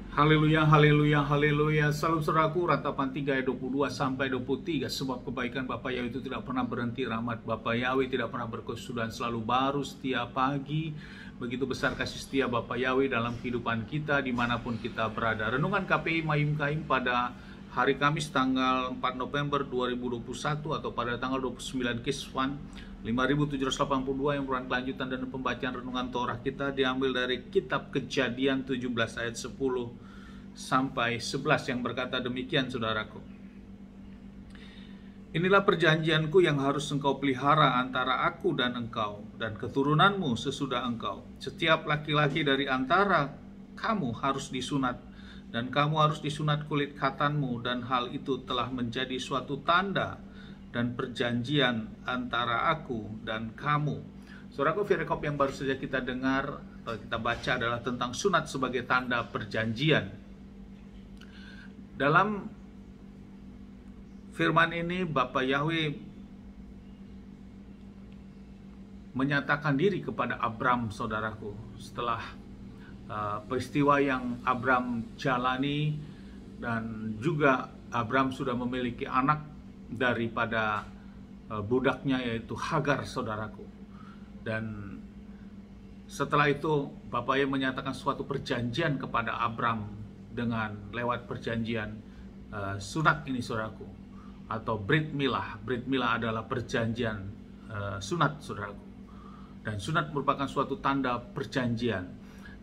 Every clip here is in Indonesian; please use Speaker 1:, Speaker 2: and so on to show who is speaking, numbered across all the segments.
Speaker 1: Haleluya, haleluya, haleluya. Salam saudaraku, Ratapan 3 ayat 22 sampai 23. Sebab kebaikan Bapa Yahweh itu tidak pernah berhenti, rahmat Bapa Yahweh tidak pernah berkesudahan, selalu baru setiap pagi. Begitu besar kasih setia Bapa Yahweh dalam kehidupan kita dimanapun kita berada. Renungan KPI Mayim Kaim pada hari Kamis tanggal 4 November 2021 atau pada tanggal 29 Kiswan 5782 yang merupakan kelanjutan dan pembacaan renungan Torah kita diambil dari kitab Kejadian 17 ayat 10 sampai 11 yang berkata demikian, saudaraku. Inilah perjanjianku yang harus engkau pelihara antara aku dan engkau dan keturunanmu sesudah engkau. Setiap laki-laki dari antara kamu harus disunat, dan kamu harus disunat kulit khatanmu, dan hal itu telah menjadi suatu tanda dan perjanjian antara aku dan kamu. Saudaraku, firman yang baru saja kita dengar atau kita baca adalah tentang sunat sebagai tanda perjanjian. Dalam firman ini Bapa Yahweh menyatakan diri kepada Abram, saudaraku, setelah peristiwa yang Abram jalani, dan juga Abram sudah memiliki anak daripada budaknya yaitu Hagar, saudaraku. Dan setelah itu Bapa Yahweh menyatakan suatu perjanjian kepada Abram dengan lewat perjanjian sunat ini, saudaraku, atau Brit Milah. Brit Milah adalah perjanjian sunat, saudaraku. Dan sunat merupakan suatu tanda perjanjian.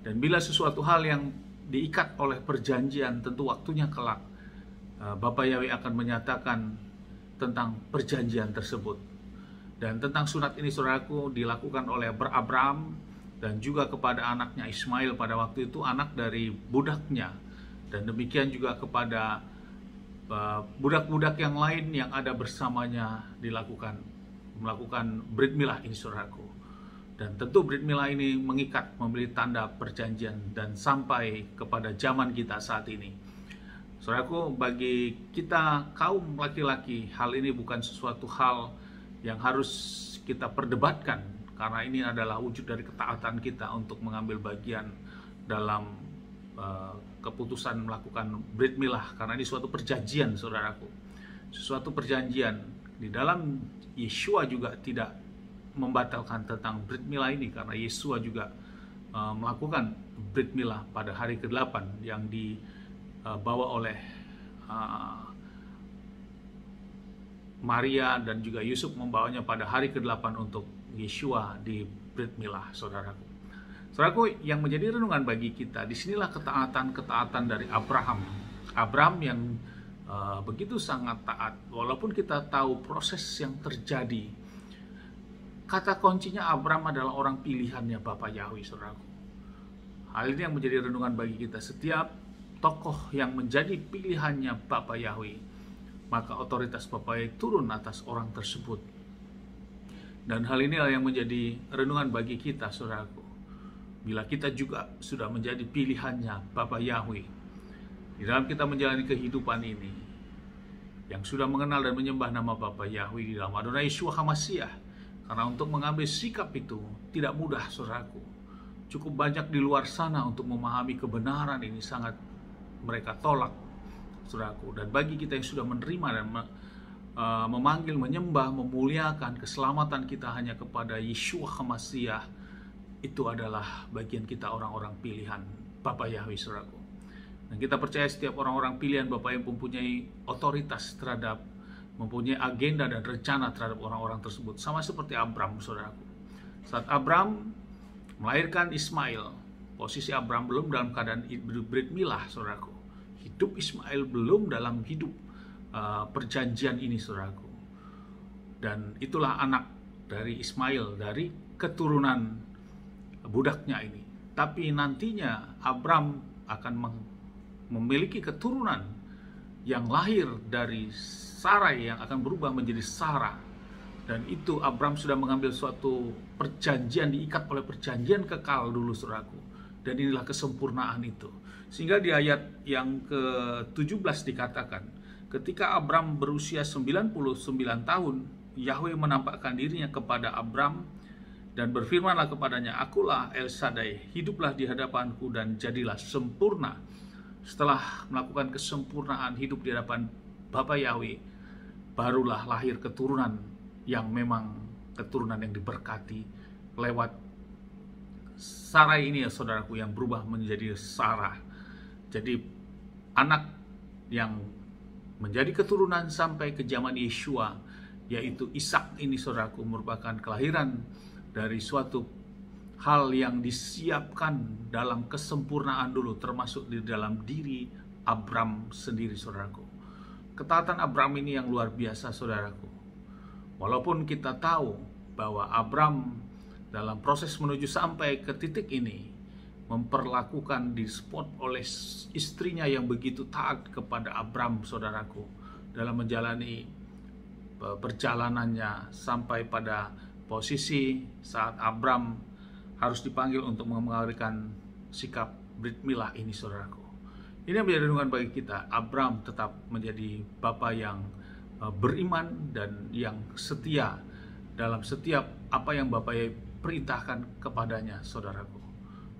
Speaker 1: Dan bila sesuatu hal yang diikat oleh perjanjian, tentu waktunya kelak Bapa Yahweh akan menyatakan tentang perjanjian tersebut. Dan tentang sunat ini, saudaraku, dilakukan oleh Abram dan juga kepada anaknya Ismail pada waktu itu, anak dari budaknya. Dan demikian juga kepada budak-budak yang lain yang ada bersamanya melakukan Brit Milah ini, saudaraku. Dan tentu Brit Milah ini mengikat, memberi tanda perjanjian, dan sampai kepada zaman kita saat ini. Saudaraku, bagi kita kaum laki-laki, hal ini bukan sesuatu hal yang harus kita perdebatkan, karena ini adalah wujud dari ketaatan kita untuk mengambil bagian dalam keputusan melakukan Brit Milah, karena ini suatu perjanjian, saudaraku. Suatu perjanjian. Di dalam Yeshua juga tidak membatalkan tentang Brit Milah ini, karena Yeshua juga melakukan Brit Milah pada hari ke-8 yang dibawa oleh Maria, dan juga Yusuf membawanya pada hari ke-8 untuk Yeshua di Brit Milah, saudaraku. Saudaraku, yang menjadi renungan bagi kita, disinilah ketaatan dari Abraham yang begitu sangat taat, walaupun kita tahu proses yang terjadi. Kata kuncinya, Abraham adalah orang pilihannya Bapa Yahweh, saudaraku. Hal ini yang menjadi renungan bagi kita. Setiap tokoh yang menjadi pilihannya Bapa Yahweh, maka otoritas Bapa Yahweh turun atas orang tersebut. Dan hal inilah yang menjadi renungan bagi kita, saudaraku. Bila kita juga sudah menjadi pilihannya Bapa Yahweh di dalam kita menjalani kehidupan ini, yang sudah mengenal dan menyembah nama Bapa Yahweh di dalam Adonai Yeshua HaMashiach, karena untuk mengambil sikap itu tidak mudah, saudaraku. Cukup banyak di luar sana untuk memahami kebenaran ini, sangat mereka tolak, saudaraku. Dan bagi kita yang sudah menerima dan memanggil, menyembah, memuliakan keselamatan kita hanya kepada Yeshua HaMashiach, itu adalah bagian kita, orang-orang pilihan Bapa Yahweh, saudaraku. Dan kita percaya setiap orang-orang pilihan Bapa yang mempunyai otoritas terhadap, mempunyai agenda dan rencana terhadap orang-orang tersebut, sama seperti Abram, saudaraku. Saat Abram melahirkan Ismail, posisi Abram belum dalam keadaan Brit Milah, saudaraku. Hidup Ismail belum dalam hidup perjanjian ini, saudaraku. Dan itulah anak dari Ismail, dari keturunan budaknya ini. Tapi nantinya Abram akan memiliki keturunan yang lahir dari Sarai, yang akan berubah menjadi Sarah. Dan itu Abram sudah mengambil suatu perjanjian, diikat oleh perjanjian kekal dulu, saudaraku. Dan inilah kesempurnaan itu. Sehingga di ayat yang ke-17 dikatakan, ketika Abram berusia 99 tahun, Yahweh menampakkan dirinya kepada Abram dan berfirmanlah kepadanya, "Akulah El Shaddai, hiduplah di hadapanku dan jadilah sempurna." setelah melakukan kesempurnaan hidup di hadapan Bapa Yahweh, barulah lahir keturunan yang memang keturunan yang diberkati lewat Sarai ini ya saudaraku, yang berubah menjadi Sarah. Jadi anak yang menjadi keturunan sampai ke zaman Yeshua, yaitu Ishak ini saudaraku, merupakan kelahiran dari suatu hal yang disiapkan dalam kesempurnaan dulu, termasuk di dalam diri Abram sendiri saudaraku. Ketaatan Abram ini yang luar biasa saudaraku. Walaupun kita tahu bahwa Abram dalam proses menuju sampai ke titik ini memperlakukan disput oleh istrinya yang begitu taat kepada Abram saudaraku, dalam menjalani perjalanannya sampai pada posisi saat Abram harus dipanggil untuk memberikan sikap Brit Milah ini saudaraku. Ini yang menjadi renungan bagi kita. Abram tetap menjadi bapa yang beriman dan yang setia dalam setiap apa yang Bapa perintahkan kepadanya saudaraku.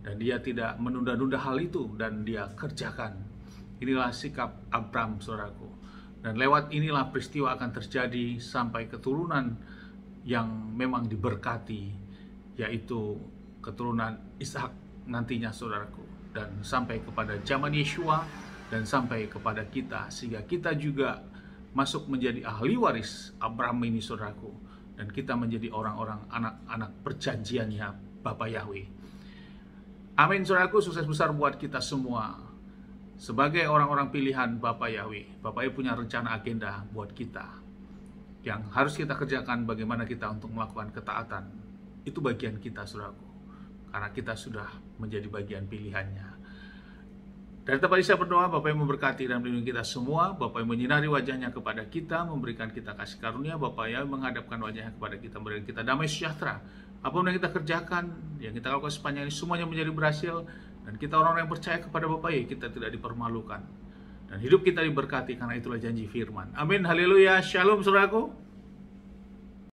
Speaker 1: Dan dia tidak menunda-nunda hal itu dan dia kerjakan. Inilah sikap Abram saudaraku. Dan lewat inilah peristiwa akan terjadi sampai keturunan yang memang diberkati, yaitu keturunan Ishak nantinya saudaraku, dan sampai kepada zaman Yeshua dan sampai kepada kita, sehingga kita juga masuk menjadi ahli waris Abram ini saudaraku, dan kita menjadi orang-orang anak-anak perjanjiannya Bapa Yahweh. Amin saudaraku, sukses besar buat kita semua sebagai orang-orang pilihan Bapa Yahweh. Bapa Yahweh punya rencana agenda buat kita yang harus kita kerjakan. Bagaimana kita untuk melakukan ketaatan, itu bagian kita saudaraku, karena kita sudah menjadi bagian pilihannya. Dari tempat ini saya berdoa, Bapa yang memberkati dan melindungi kita semua. Bapa yang menyinari wajahnya kepada kita, memberikan kita kasih karunia. Bapa yang menghadapkan wajahnya kepada kita, memberikan kita damai sejahtera. Apapun yang kita kerjakan, yang kita lakukan sepanjang ini, semuanya menjadi berhasil. Dan kita orang-orang yang percaya kepada Bapa ya, kita tidak dipermalukan. Dan hidup kita diberkati, karena itulah janji firman. Amin, haleluya, shalom saudaraku.